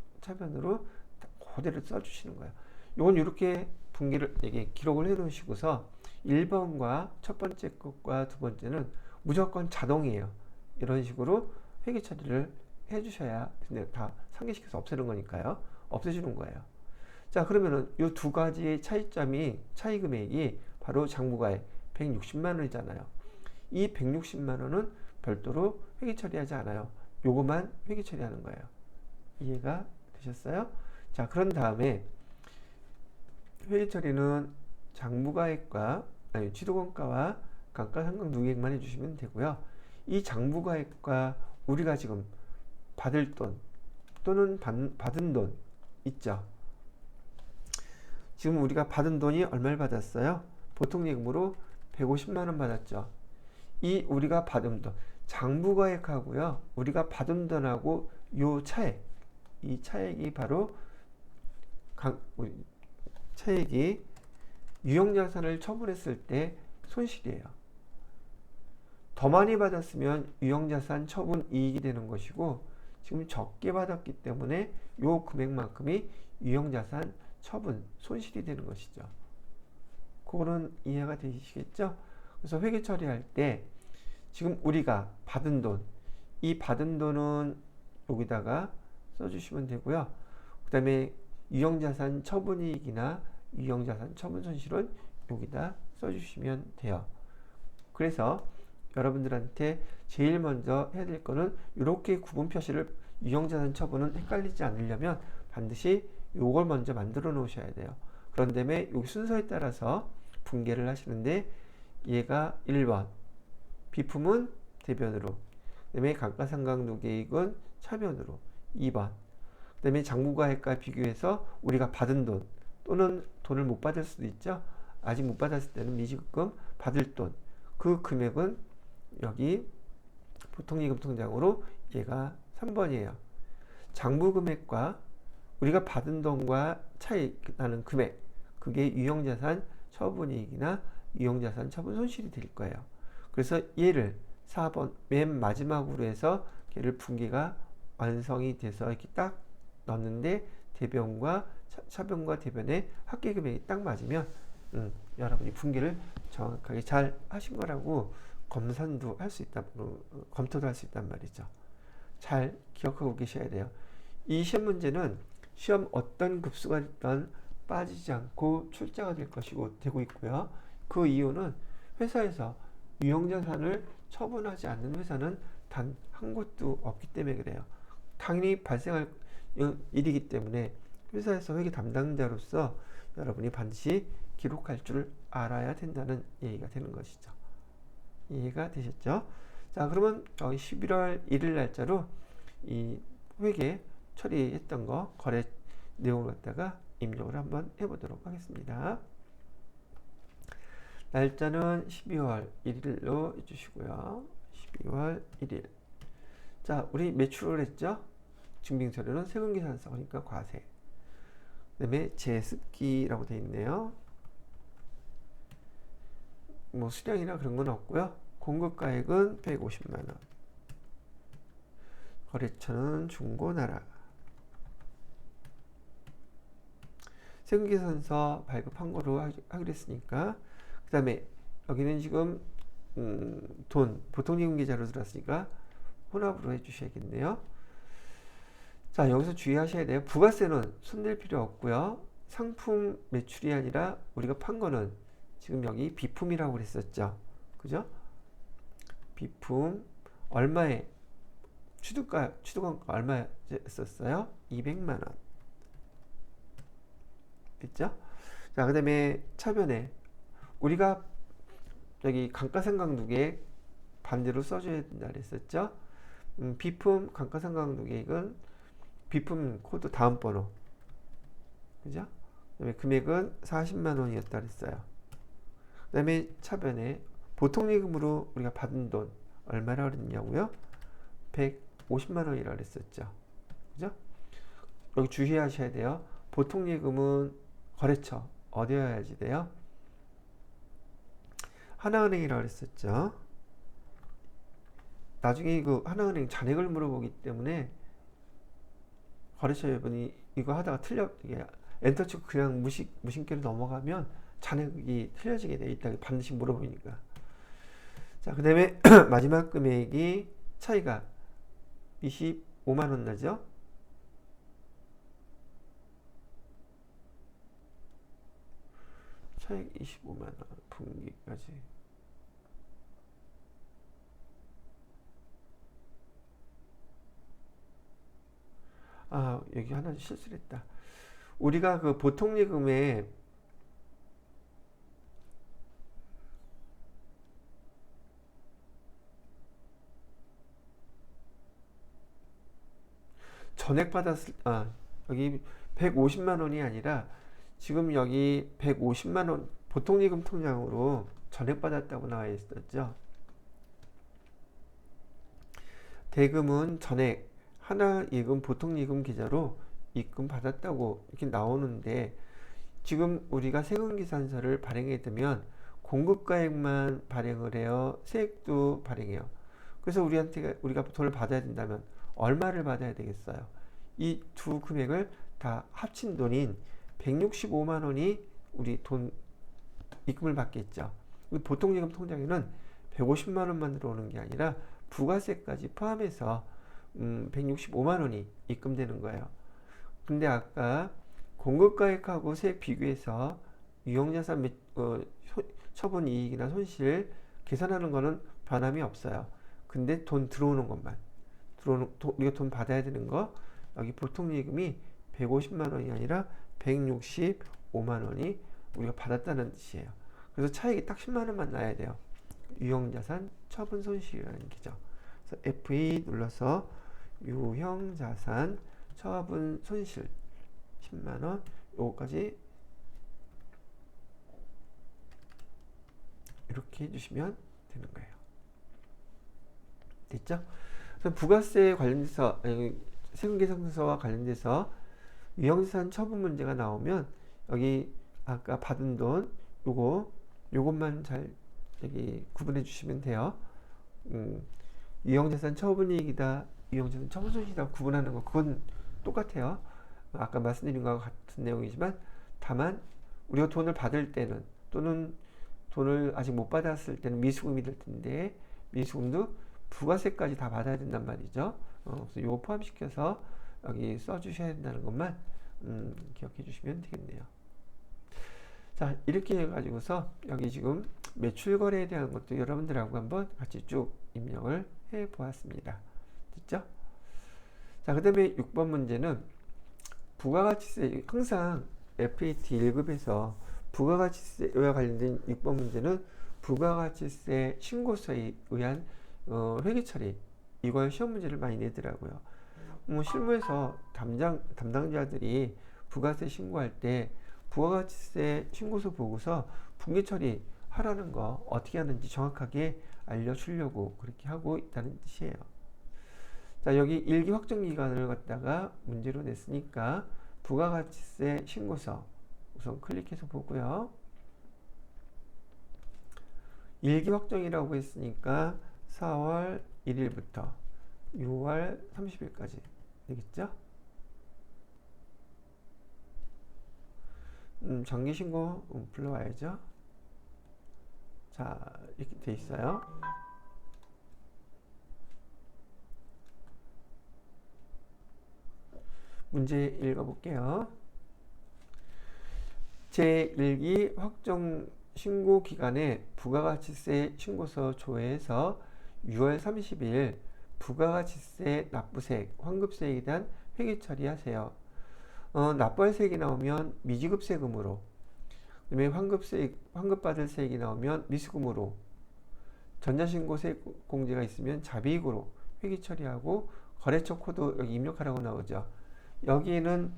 그대로 써주시는 거예요. 이건 이렇게 분계를 기록을 해 놓으시고서 1번과 첫 번째 것과 두 번째는 무조건 자동이에요. 이런 식으로 회계 처리를 해 주셔야, 근데 다 상기시켜서 없애는 거니까요. 없애주는 거예요. 자, 그러면은 이 두 가지의 차이점이, 차이 금액이 바로 장부가액 160만 원이잖아요. 이 160만 원은 별도로 회계 처리하지 않아요. 요것만 회계 처리하는 거예요. 이해가 되셨어요? 자, 그런 다음에 회계 처리는 장부가액과 취득원가와 감가상각 누계액만 해주시면 되고요. 이 장부가액과 우리가 지금 받을 돈 또는 받은 돈 있죠. 지금 우리가 받은 돈이 얼마를 받았어요? 보통 예금으로 150만 원 받았죠. 이 우리가 받은 돈, 장부가액하고요, 우리가 받은 돈하고 요 차액, 이 차액이 바로 차액이 유형자산을 처분했을 때 손실이에요. 더 많이 받았으면 유형자산 처분 이익이 되는 것이고, 지금 적게 받았기 때문에 요 금액만큼이 유형자산 처분 손실이 되는 것이죠. 그거는 이해가 되시겠죠? 그래서 회계 처리할 때 지금 우리가 받은 돈, 이 받은 돈은 여기다가 써주시면 되고요. 그 다음에 유형자산 처분이익이나 유형자산 처분 손실은 여기다 써주시면 돼요. 그래서 여러분들한테 제일 먼저 해야 될 거는 이렇게 구분 표시를, 유형자산 처분은 헷갈리지 않으려면 반드시 요걸 먼저 만들어 놓으셔야 돼요. 그런 다음에 여기 순서에 따라서 분계를 하시는데, 얘가 1번 비품은 대변으로, 그 다음에 감가상각 누계액은 차변으로 2번, 그 다음에 장부가액과 비교해서 우리가 받은 돈 또는 돈을 못 받을 수도 있죠. 아직 못 받았을 때는 미지급금 받을 돈, 그 금액은 여기 보통예금 통장으로 얘가 3번이에요. 장부 금액과 우리가 받은 돈과 차이 나는 금액, 그게 유형자산 처분이익이나 유형자산 처분 손실이 될 거예요. 그래서 얘를 4번 맨 마지막으로 해서 걔를 분기가 완성이 돼서 이렇게 딱 넣는데 대변과 차변과 대변의 합계 금액이 딱 맞으면 여러분이 분기를 정확하게 잘 하신 거라고 검산도 할 수 있다, 검토도 할 수 있단 말이죠. 잘 기억하고 계셔야 돼요. 이 시험 문제는 시험 어떤 급수가 됐든 빠지지 않고 출제가 될 것이고 되고 있고요. 그 이유는 회사에서 유형자산을 처분하지 않는 회사는 단 한 곳도 없기 때문에 그래요. 당연히 발생할 일이기 때문에 회사에서 회계 담당자로서 여러분이 반드시 기록할 줄 알아야 된다는 얘기가 되는 것이죠. 이해가 되셨죠? 자, 그러면 11월 1일 날짜로 이 회계 처리했던 거 거래 내용을 갖다가 입력을 한번 해보도록 하겠습니다. 날짜는 12월 1일로 해주시고요. 12월 1일. 자, 우리 매출을 했죠? 증빙서류는 세금계산서, 그러니까 과세. 그 다음에 제습기라고 되어 있네요. 뭐 수량이나 그런 건 없고요. 공급가액은 150만원. 거래처는 중고나라. 세금계산서 발급한 거로 하기로 했으니까, 그 다음에 여기는 지금 돈 보통예금 계좌로 들어왔으니까 혼합으로 해주셔야겠네요. 자, 여기서 주의하셔야 돼요. 부가세는 손댈 필요 없고요. 상품 매출이 아니라 우리가 판 거는 지금 여기 비품이라고 그랬었죠. 그죠? 비품 얼마에 취득원가 얼마였었어요? 200만원. 됐죠? 자, 그 다음에 차변에 우리가 여기 감가상각누계액 반대로 써줘야 된다 그랬었죠? 비품 감가상각누계액은 비품 코드 다음 번호, 그죠? 그 다음에 금액은 40만원이었다 그랬어요. 그 다음에 차변에 보통예금으로 우리가 받은 돈 얼마나 그랬냐고요? 150만원이라 그랬었죠. 그죠? 여기 주의하셔야 돼요. 보통예금은 거래처 어디여야지 돼요? 하나은행이라고 그랬었죠. 나중에 그 하나은행 잔액을 물어보기 때문에 거래처 여러분이 이거 하다가 이게 엔터 치고 그냥 무심결에 넘어가면 잔액이 틀려지게 돼 있다. 반드시 물어보니까. 자, 그 다음에 마지막 금액이 차이가 25만원 나죠? 차익 25만원 분기까지. 아, 여기 하나 실수를 했다. 우리가 그 보통예금에 전액 받았을, 여기 150만원이 아니라 지금 여기 150만원 보통예금 통장으로 전액 받았다고 나와 있었죠. 대금은 전액, 하나예금 보통예금 계좌로 입금 받았다고 이렇게 나오는데, 지금 우리가 세금계산서를 발행해 두면 공급가액만 발행을 해요, 세액도 발행해요. 그래서 우리가 돈을 받아야 된다면 얼마를 받아야 되겠어요? 이 두 금액을 다 합친 돈인 165만원이 우리 돈 입금을 받겠죠. 보통예금 통장에는 150만원만 들어오는 게 아니라 부가세까지 포함해서 165만원이 입금되는 거예요. 근데 아까 공급가액하고 세액 비교해서 유형자산 처분 이익이나 손실 계산하는 거는 변함이 없어요. 근데 돈 들어오는 것만, 우리가 돈 받아야 되는 거, 여기 보통예금이 150만원이 아니라 165만원이 우리가 받았다는 뜻이에요. 그래서 차익이 딱 10만원만 나야 돼요. 유형자산 처분 손실이라는 게죠. 그래서 F2 눌러서 유형자산 처분 손실 10만원, 요거까지 이렇게 해주시면 되는 거예요. 됐죠? 그래서 부가세 관련돼서 세금계산서와 관련돼서 유형자산 처분 문제가 나오면 여기 아까 받은 돈 요것만 잘 여기 구분해 주시면 돼요. 유형자산 처분이익이다, 유형자산 처분손실이다 구분하는 거 그건 똑같아요. 아까 말씀드린 것과 같은 내용이지만 다만 우리가 돈을 받을 때는 또는 돈을 아직 못 받았을 때는 미수금이 될 텐데 미수금도 부가세까지 다 받아야 된단 말이죠. 그래서 이거 포함시켜서 여기 써주셔야 된다는 것만 기억해 주시면 되겠네요. 자, 이렇게 해가지고서 여기 지금 매출 거래에 대한 것도 여러분들하고 한번 같이 쭉 입력을 해 보았습니다. 됐죠? 자, 그 다음에 6번 문제는 부가가치세, 항상 FAT 1급에서 부가가치세와 관련된 6번 문제는 부가가치세 신고서에 의한 회계 처리, 이걸 시험 문제를 많이 내더라고요. 실무에서 담당자들이 부가세 신고할 때 부가가치세 신고서 보고서 분기 처리 하라는 거 어떻게 하는지 정확하게 알려주려고 그렇게 하고 있다는 뜻이에요. 자, 여기 일기 확정 기간을 갖다가 문제로 냈으니까 부가가치세 신고서 우선 클릭해서 보고요. 일기 확정이라고 했으니까 4월 1일부터 6월 30일까지 되겠죠? 정기신고 불러와야죠. 자, 이렇게 돼 있어요. 문제 읽어볼게요. 제1기 확정 신고 기간에 부가가치세 신고서 조회에서 6월 30일 부가가치세 납부세액, 환급세액에 대한 회계 처리하세요. 납부할 세액이 나오면 미지급 세금으로, 그다음에 환급받을 세액이 나오면 미수금으로, 전자신고 세액 공제가 있으면 자비익으로 회계 처리하고 거래처 코드 여기 입력하라고 나오죠. 여기에는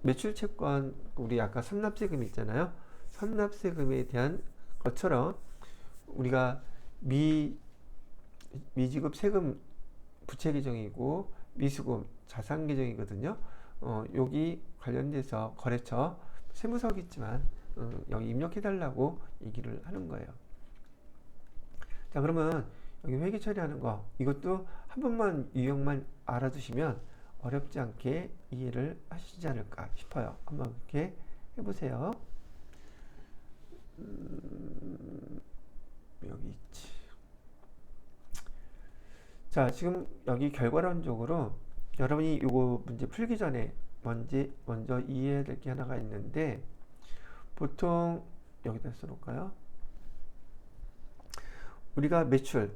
매출채권, 우리 아까 선납세금 있잖아요. 선납세금에 대한 것처럼 우리가 미지급 세금 부채 계정이고 미수금 자산 계정이거든요. 여기 관련돼서 거래처 세무서겠지만 여기 입력해 달라고 얘기를 하는 거예요. 자, 그러면 여기 회계 처리하는 거 이것도 한 번만 유형만 알아두시면 어렵지 않게 이해를 하시지 않을까 싶어요. 한번 그렇게 해보세요. 여기 있지. 자, 지금 여기 결과론적으로 여러분이 이거 문제 풀기 전에 먼저 이해해야 될 게 하나가 있는데, 보통 여기다 써놓을까요? 우리가 매출,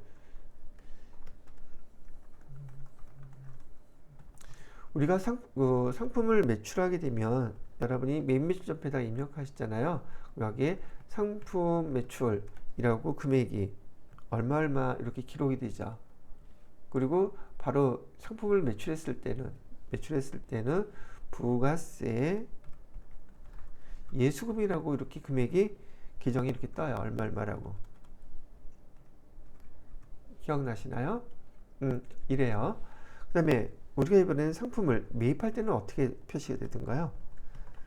우리가 상품을 매출하게 되면 여러분이 메인 매출점에다 입력하시잖아요. 여기에 상품 매출이라고 금액이 얼마 이렇게 기록이 되죠. 그리고 바로 상품을 매출했을 때는 부가세 예수금이라고 이렇게 금액이 계정이 이렇게 떠요. 얼마라고. 기억나시나요? 이래요. 그 다음에 우리가 이번에는 상품을 매입할 때는 어떻게 표시가 되던가요?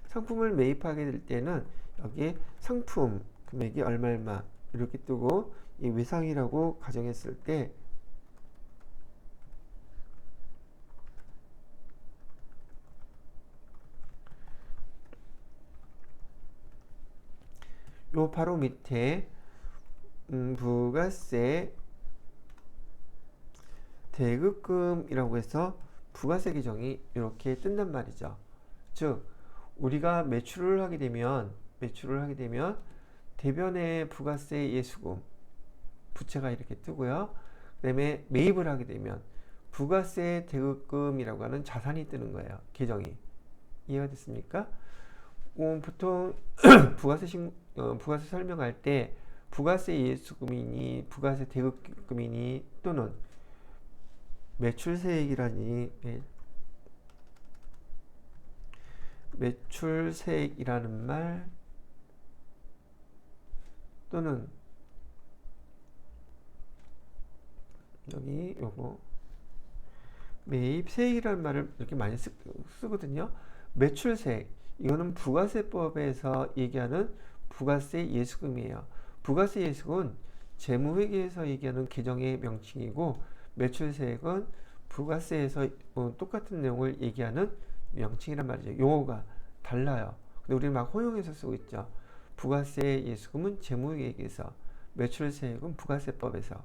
상품을 매입하게 될 때는 여기에 상품 금액이 얼마 이렇게 뜨고, 이 외상이라고 가정했을 때 요 바로 밑에 부가세 대급금이라고 해서 부가세 계정이 이렇게 뜬단 말이죠. 즉 우리가 매출을 하게 되면 대변의 부가세 예수금 부채가 이렇게 뜨고요. 그 다음에 매입을 하게 되면 부가세 대급금이라고 하는 자산이 뜨는 거예요. 계정이. 이해가 됐습니까? 보통 부가세 설명할 때 부가세 예수금이니 부가세 대급금이니 또는 매출세액이라니 매출세액이라는 말 또는 여기 요거 매입세액이라는 말을 이렇게 많이 쓰거든요. 매출세액, 이거는 부가세법에서 얘기하는 부가세 예수금이에요. 부가세 예수금은 재무회계에서 얘기하는 계정의 명칭이고, 매출세액은 부가세에서 똑같은 내용을 얘기하는 명칭이란 말이죠. 용어가 달라요. 근데 우리는 막 혼용해서 쓰고 있죠. 부가세 예수금은 재무회계에서, 매출세액은 부가세법에서,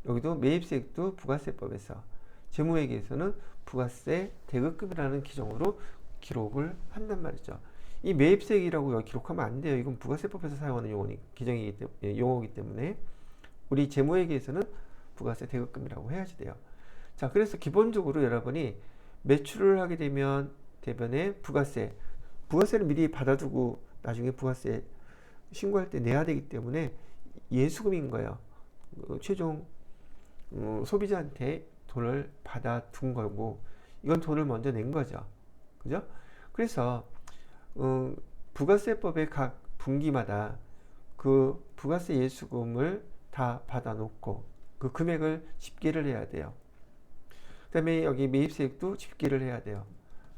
여기도 매입세액도 부가세법에서, 재무회계에서는 부가세 대급금이라는 기종으로 기록을 한단 말이죠. 이 매입세액이라고 여기 기록하면 안 돼요. 이건 부가세법에서 사용하는 용어이기 때문에 우리 재무회계에서는 부가세 대급금이라고 해야지 돼요. 자, 그래서 기본적으로 여러분이 매출을 하게 되면 대변에 부가세를 미리 받아두고 나중에 부가세 신고할 때 내야 되기 때문에 예수금인 거예요. 최종 소비자한테 돈을 받아둔 거고, 이건 돈을 먼저 낸 거죠. 그죠? 그래서 부가세법의 각 분기마다 그 부가세 예수금을 다 받아놓고 그 금액을 집계를 해야 돼요. 그 다음에 여기 매입세액도 집계를 해야 돼요.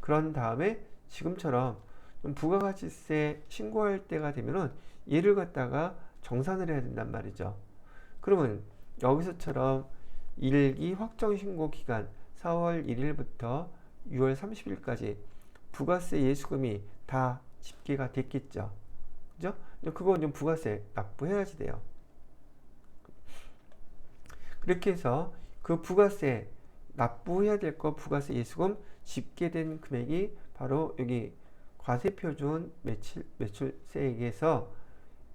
그런 다음에 지금처럼 부가가치세 신고할 때가 되면은 얘를 갖다가 정산을 해야 된단 말이죠. 그러면 여기서처럼 1기 확정 신고 기간 4월 1일부터 6월 30일까지 부가세 예수금이 다 집계가 됐겠죠. 그죠? 그거 좀 부가세 납부해야지 돼요. 그렇게 해서 그 부가세 납부해야 될 거 부가세 예수금 집계된 금액이 바로 여기 과세표준 매출세액에서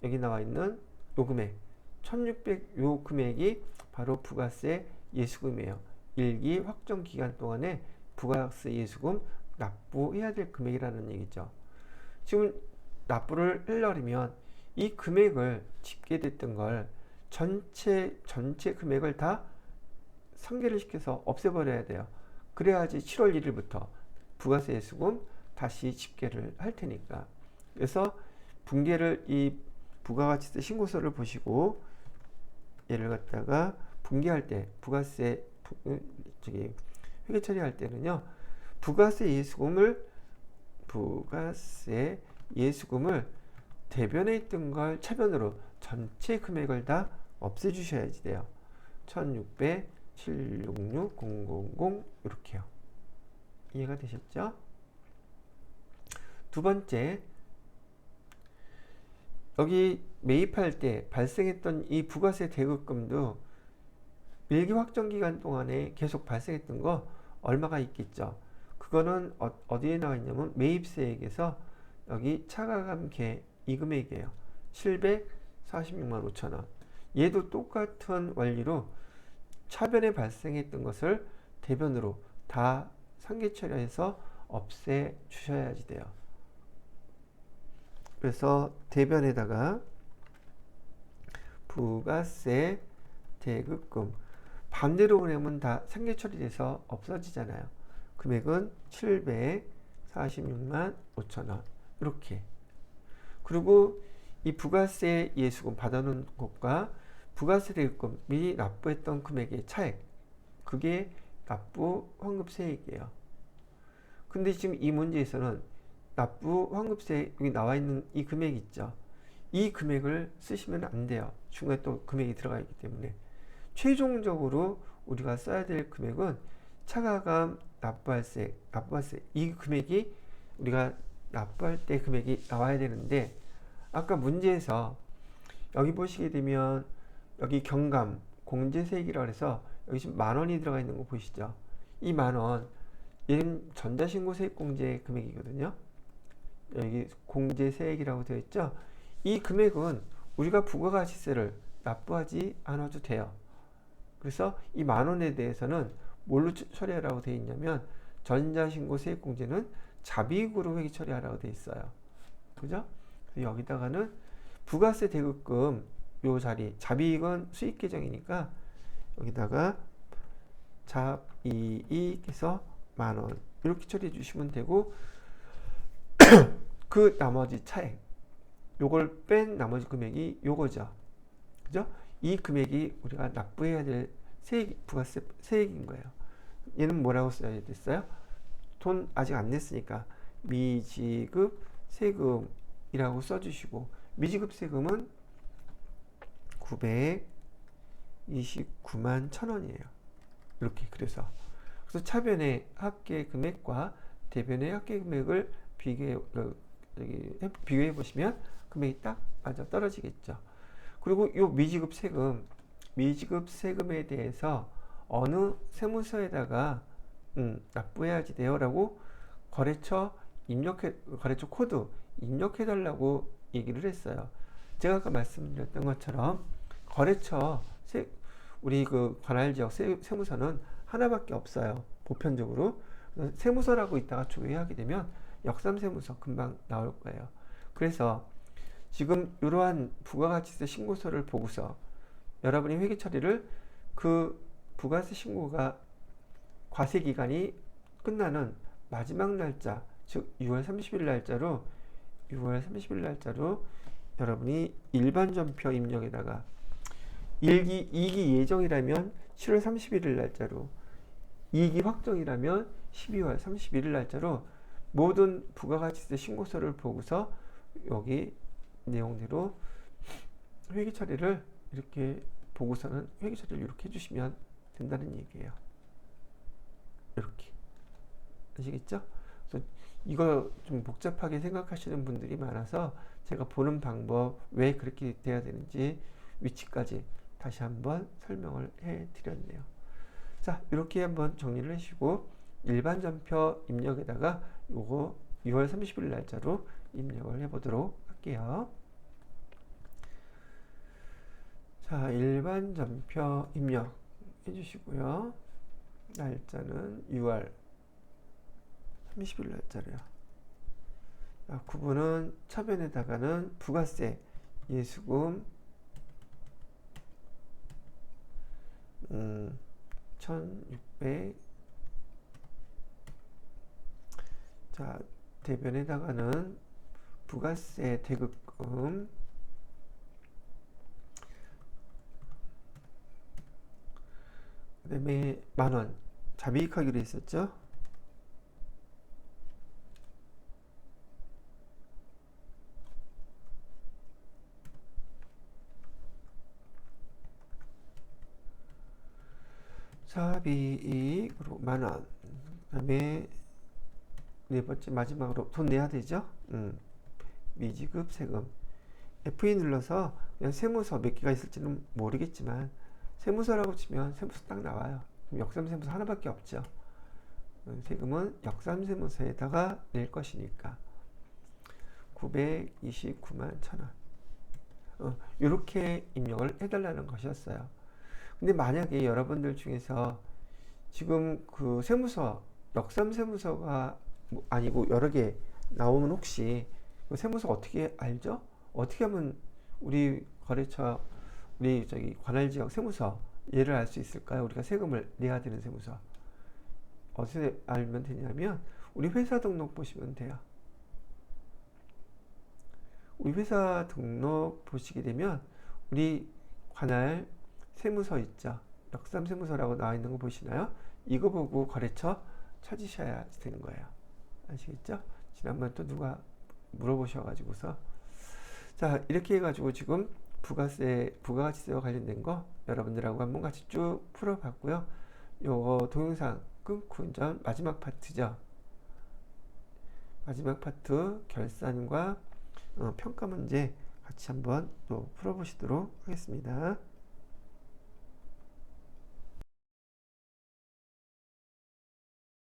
여기 나와 있는 요 금액 1600, 요 금액이 바로 부가세 예수금이에요. 1기 확정 기간 동안에 부가세 예수금 납부해야 될 금액이라는 얘기죠. 지금 납부를 하려면 이 금액을 집계됐던 걸 전체 금액을 다 상계를 시켜서 없애버려야 돼요. 그래야지 7월 1일부터 부가세 예수금 다시 집계를 할 테니까. 그래서 분계를 이 부가가치세 신고서를 보시고 얘를 갖다가 분계할 때 부가세 회계 처리할 때는요, 부가세 예수금을 대변에 있던 걸 차변으로 전체 금액을 다 없애 주셔야지 돼요. 1600, 766, 000 이렇게요. 이해가 되셨죠? 두 번째, 여기 매입할 때 발생했던 이 부가세 대급금도 일기 확정 기간 동안에 계속 발생했던 거 얼마가 있겠죠. 그거는 어디에 나와 있냐면 매입세액에서 여기 차가감계 이 금액이에요. 746만 5천원. 얘도 똑같은 원리로 차변에 발생했던 것을 대변으로 다 상계 처리해서 없애 주셔야지 돼요. 그래서 대변에다가 부가세 대급금 반대로 보내면 다 상계 처리돼서 없어지잖아요. 금액은 746만 5천원 이렇게. 그리고 이 부가세 예수금 받아놓은 것과 부가세 대급금 미리 납부했던 금액의 차액, 그게 납부 환급세액이에요. 근데 지금 이 문제에서는 납부 환급세 여기 나와 있는 이 금액 있죠. 이 금액을 쓰시면 안 돼요. 중간에 또 금액이 들어가 있기 때문에. 최종적으로 우리가 써야 될 금액은 차가감 납부할세 이 금액이 우리가 납부할 때 금액이 나와야 되는데, 아까 문제에서 여기 보시게 되면 여기 경감 공제세액이라고 해서 여기 지금 10,000원이 들어가 있는 거 보시죠. 이 10,000원 얘는 전자신고세액공제 금액이거든요. 여기 공제세액이라고 되어 있죠. 이 금액은 우리가 부가가치세를 납부하지 않아도 돼요. 그래서 이 10,000원에 대해서는 뭘로 처리하라고 되어 있냐면 전자신고세액공제는 잡이익으로 회계 처리하라고 되어 있어요. 그죠? 여기다가는 부가세 대급금 요 자리, 잡이익은 수익 계정이니까 여기다가 잡이익에서 10,000원 이렇게 처리해 주시면 되고, 그 나머지 차액 요걸 뺀 나머지 금액이 요거죠. 그죠? 이 금액이 우리가 납부해야 될 부가세 세액인 거예요. 얘는 뭐라고 써야 됐어요? 돈 아직 안 냈으니까 미지급 세금이라고 써주시고, 미지급 세금은 929만 1,000원이에요. 이렇게. 그래서 차변의 합계 금액과 대변의 합계 금액을 비교해 보시면 금액이 딱 맞아 떨어지겠죠. 그리고 이 미지급 세금에 대해서 어느 세무서에다가 납부해야지 돼요라고 거래처 코드 입력해 달라고 얘기를 했어요. 제가 아까 말씀드렸던 것처럼 우리 그 관할 지역 세무서는 하나밖에 없어요. 보편적으로. 세무서라고 있다가 조회하게 되면 역삼세무서 금방 나올 거예요. 그래서 지금 이러한 부가가치세 신고서를 보고서 여러분이 회계 처리를 그 부가세 신고가 과세 기간이 끝나는 마지막 날짜, 즉 6월 30일 날짜로 여러분이 일반 전표 입력에다가 2기 예정이라면 7월 31일 날짜로, 2기 확정이라면 12월 31일 날짜로 모든 부가가치세 신고서를 보고서 여기 내용대로 회계 처리를 이렇게 보고서는 회계 처리를 이렇게 해주시면 된다는 얘기예요. 이렇게. 아시겠죠? 그래서 이거 좀 복잡하게 생각하시는 분들이 많아서 제가 보는 방법, 왜 그렇게 돼야 되는지 위치까지 다시 한번 설명을 해 드렸네요. 자, 이렇게 한번 정리를 해주시고 일반 전표 입력에다가 요거 6월 30일 날짜로 입력을 해 보도록 할게요. 자, 일반 전표 입력 해주시고요. 날짜는 6월 30일 날짜로요. 구분은 차변에다가는 부가세, 예수금 1,600. 자, 대변에다가는 부가세 대급금 그 다음에 만원 자비익하기로 했었죠. 자비익으로 만원. 그 다음에 네 번째 마지막으로 돈 내야 되죠. 미지급 세금. F2 눌러서 그냥 세무서 몇 개가 있을지는 모르겠지만 세무서라고 치면 세무서 딱 나와요. 역삼세무서 하나밖에 없죠. 세금은 역삼세무서에다가 낼 것이니까 929만 1,000원. 이렇게 입력을 해달라는 것이었어요. 근데 만약에 여러분들 중에서 지금 그 세무서, 역삼세무서가 아니고 여러 개 나오면 혹시 그 세무서 어떻게 알죠? 어떻게 하면 우리 거래처, 우리 관할지역 세무서 얘를 알 수 있을까요? 우리가 세금을 내야 되는 세무서 어떻게 알면 되냐면 우리 회사 등록 보시면 돼요. 우리 회사 등록 보시게 되면 우리 관할 세무서 있죠. 역삼세무서라고 나와 있는 거 보시나요? 이거 보고 거래처 찾으셔야 되는 거예요. 아시겠죠? 지난번 또 누가 물어보셔가지고서. 자, 이렇게 해가지고 지금 부가가치세와 관련된 거 여러분들하고 한번 같이 쭉 풀어봤고요. 요거 동영상 끊고 이제 마지막 파트죠. 마지막 파트 결산과 평가 문제 같이 한번 또 풀어보시도록 하겠습니다.